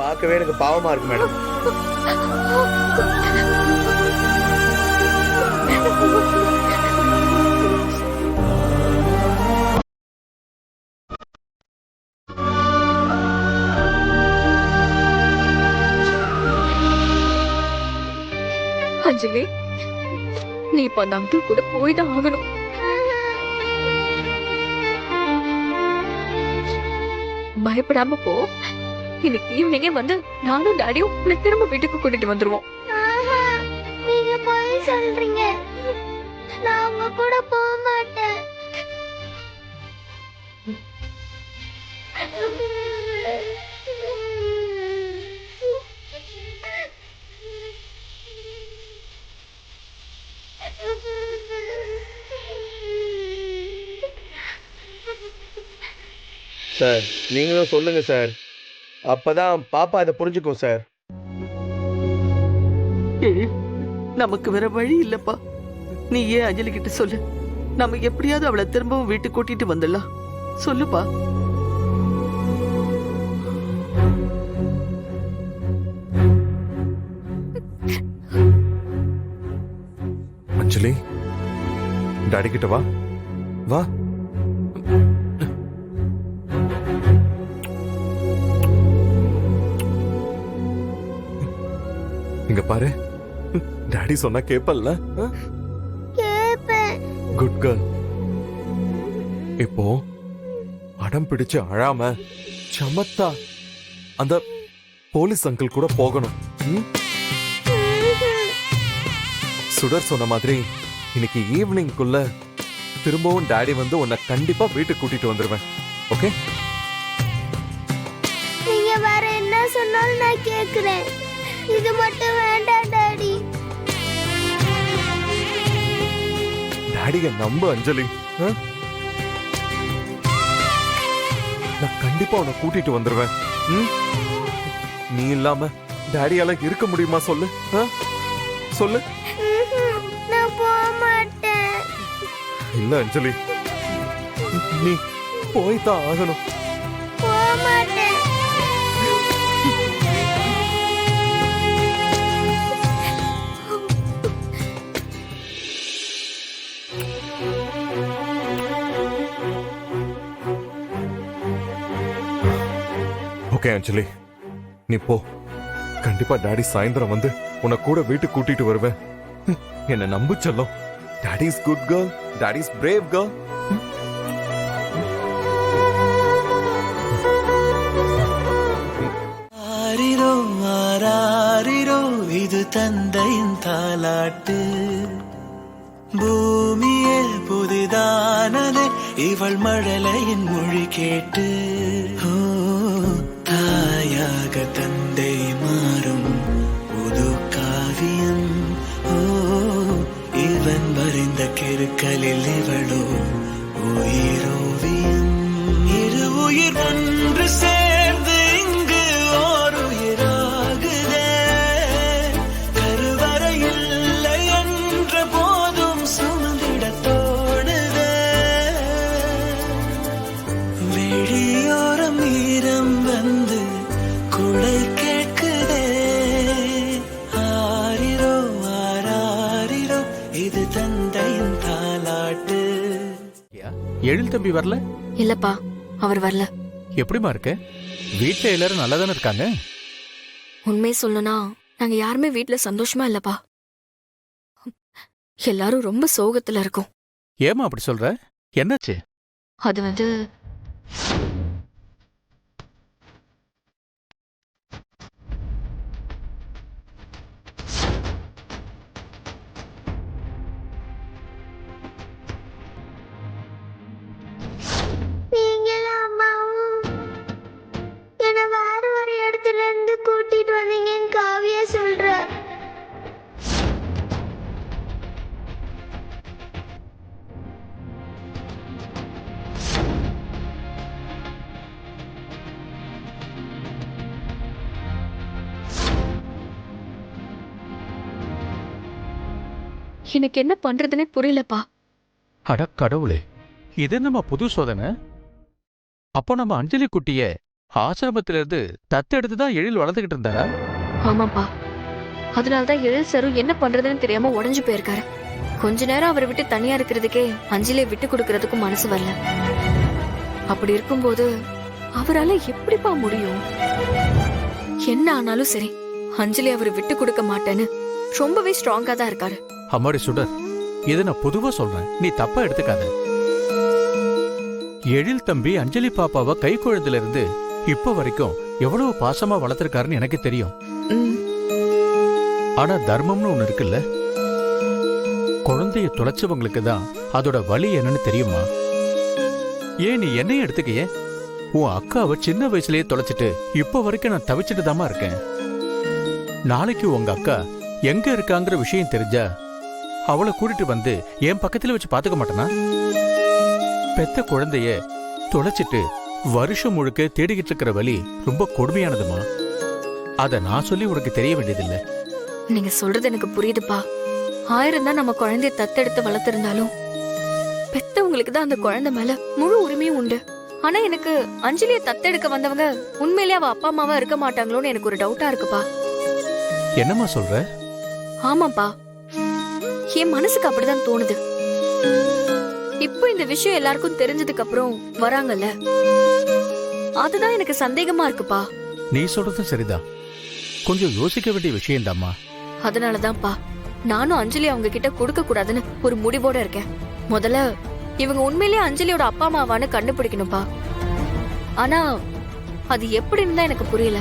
பார்க்கவே எனக்கு பாவமா இருக்கு மேடம். அஞ்சலி, நீ இப்ப அந்த அங்கிள் கூட போய்தான் ஆகணும். பயப்படாம போ. இன்னைக்கு ஈவினிங்கே வந்து நானும் டாடியும் உன்னை திரும்ப வீட்டுக்கு கூட்டிட்டு வந்துருவோம். நீங்க போய் சொல்றீங்க, நான் உங்க கூட போக மாட்டேன். சார் நீங்களும் சொல்லுங்க சார், அப்பதான் பாப்பா அதை புரிஞ்சுக்கும் சார். நமக்கு வேற வழி இல்லப்பா. நீ ஏன் அஞ்சலி கிட்ட சொல்லு, நம்ம எப்படியாவது அவளை திரும்பவும் வீட்டுக்கு கூட்டிட்டு வந்துடலாம். சொல்லுப்பா. அஞ்சலி, டாடி கிட்ட வா வா. இங்க பாரு, டாடி சொன்னா கேப்பல்ல? Good girl. இப்போ அடம் பிடிச்சு அழாம சமத்தா அந்த போலீஸ் அங்கிள் கூட போகணும். சுடர் சொன்ன மாதிரி இன்னைக்கு ஈவினிங்குள்ள திரும்பவும் டாடி வந்து உன்னை கண்டிப்பா வீட்டுக்கு கூட்டிட்டு வந்துருவேன். ஓகே? நீங்க வேற என்ன சொன்னாலும் நான் கேக்குறேன். இது மட்டும் வேண்டாம் டாடி. டாடிய நம்பு அஞ்சலி. நான் கண்டிப்பா உன்னை கூட்டிட்டு வந்துருவேன். நீ இல்லாம டாடியால இருக்க முடியுமா சொல்லு? சொல்லு. நான் போக மாட்டேன். இல்ல அஞ்சலி, நீ போய்தான் ஆகணும். போக மாட்டேன். ஓகே அஞ்சலி, நீ போ. கண்டிப்பா டாடி சாயந்தரம் வந்து உன்னை கூட வீட்டுக்கு கூட்டிட்டு வருவேன். என்ன நம்பு செல்லம். Daddy is good girl, daddy is brave girl. ஆரிரோ ஆராரிரோ, இது தந்தையின் தாலாட்டு. பூமியே புதிதானதே, இவள் மழலையின் மொழி கேட்டு. ஓ, தாயாக தந்தை மாறும் புது காவியம். ஓ, இவன் வரைந்த கிறுக்கலில் இவளோ உயிரோவியம். இரு உயிர் ஒன்று சேர்ந்து இங்கு ஓர் உயிராகுதே. கருவறை இல்லை என்ற போதும் சுமந்திட தோணுதே. வெளியோரம் ஈரம் வந்து குடை கேட்குதே. ஆரிரோ ஆராரிரோ, இது தந்தையின் தாலாட்டு. எழில் தம்பி வரல? இல்லப்பா, அவர் வரல. எப்படிமா இருக்க? வீட்டுல எல்லாரும் நல்லா தானே இருக்காங்க? உண்மையை சொல்லணும்னா நாங்க யாருமே வீட்டுல சந்தோஷமா இல்லப்பா. எல்லாரும் ரொம்ப சோகத்துல இருக்கோம். ஏமா அப்படி சொல்ற? என்னாச்சு? அது வந்து நீங்களும் அம்மாவும் என்ன வேற ஒரு இடத்துல இருந்து கூட்டிட்டு வந்தீங்கன்னு காவியா சொல்ற. எனக்கு என்ன பண்றதுன்னே புரியலப்பா. அட கடவுளே, இது நம்ம புது சோதனை. அப்போ நம்ம அஞ்சலி குட்டிய ஆசிரமத்தில இருந்து தத்தெடுத்து தான் எழில் வளர்ந்துகிட்டு இருந்தாரா? ஆமாப்பா, அதனாலதான் எழில் சாரும் என்ன பண்றதுன்னு தெரியாம உடைஞ்சு போயிருக்காரு. கொஞ்ச நேரம் அவரை விட்டு தனியா இருக்கிறதுக்கே அஞ்சலியை விட்டு கொடுக்கறதுக்கும் மனசு வரல. அப்படி இருக்கும்போது அவரால எப்படிப்பா முடியும்? என்ன ஆனாலும் சரி, அஞ்சலி அவரை விட்டு கொடுக்க மாட்டேன்னு ரொம்பவே ஸ்ட்ராங்கா தான் இருக்காரு. அம்மாடி சுடர், இதை நான் பொதுவா சொல்றேன், நீ தப்பா எடுத்துக்காத. எழில் தம்பி அஞ்சலி பாப்பாவை கை குழந்தையில இருந்து இப்ப வரைக்கும் எவ்வளவு பாசமா வளர்த்திருக்காருன்னு எனக்கு தெரியும். ம், ஆனா தர்மம்னு ஒண்ணு இருக்குல்ல, குழந்தைய தொலைச்சவங்களுக்கு தான் அதோட வலி என்னன்னு தெரியுமா? ஏன் நீ என்னையும் எடுத்துக்கையே, உன் அக்காவை சின்ன வயசுலயே தொலைச்சிட்டு இப்ப வரைக்கும் நான் தவிச்சிட்டு தாமா இருக்கேன். நாளைக்கு உங்க அக்கா எங்க இருக்காங்கிற விஷயம் தெரிஞ்சா அவளை கூட்டிட்டு வந்து என் பக்கத்துல வச்சு பாத்துக்க மாட்டேனா? பெத்த குழந்தைய தொலைச்சிட்டு வருஷம் முழுக்க தேடிக்கிட்டு இருக்கிற வலி ரொம்ப கொடுமையானதுமா. அத நான் சொல்லி உனக்கு தெரிய வேண்டியதில்லை. நீங்க சொல்றது எனக்கு புரியுதுப்பா. 1000 தான் நம்ம குழந்தைய தத்தெடுத்து வளர்த்திருந்தாலும் பெத்தவங்களுக்கு தான் அந்த குழந்தை மேல முழு உரிமையும் உண்டு. ஆனா எனக்கு அஞ்சலியை தத்தெடுக்க வந்தவங்க உண்மையிலேயே அவ அப்பா அம்மாவா இருக்க மாட்டாங்களோன்னு எனக்கு ஒரு டவுட்டா இருக்குப்பா. என்னம்மா சொல்ற? ஆமாப்பா, என் மனசுக்கு அப்படிதான் தோணுது. இப்போ இந்த விஷயம் எல்லாருக்கும் தெரிஞ்சதுக்கு அப்புறம் வராங்கல்ல, அதுதான் எனக்கு சந்தேகமா இருக்குப்பா. நீ சொல்றதும் சரிதான், கொஞ்சம் யோசிக்க வேண்டிய விஷயம்தாம்மா. அதனாலதான்ப்பா நானும் அஞ்சலி அவங்க கிட்ட கொடுக்க கூடாதுன்னு ஒரு முடிவோட இருக்கேன். முதல்ல இவங்க உண்மையிலேயே அஞ்சலியோட அப்பா அம்மாவான்னு கண்டுபிடிக்கணும்ப்பா. ஆனா அது எப்படின்னு தான் எனக்கு புரியல.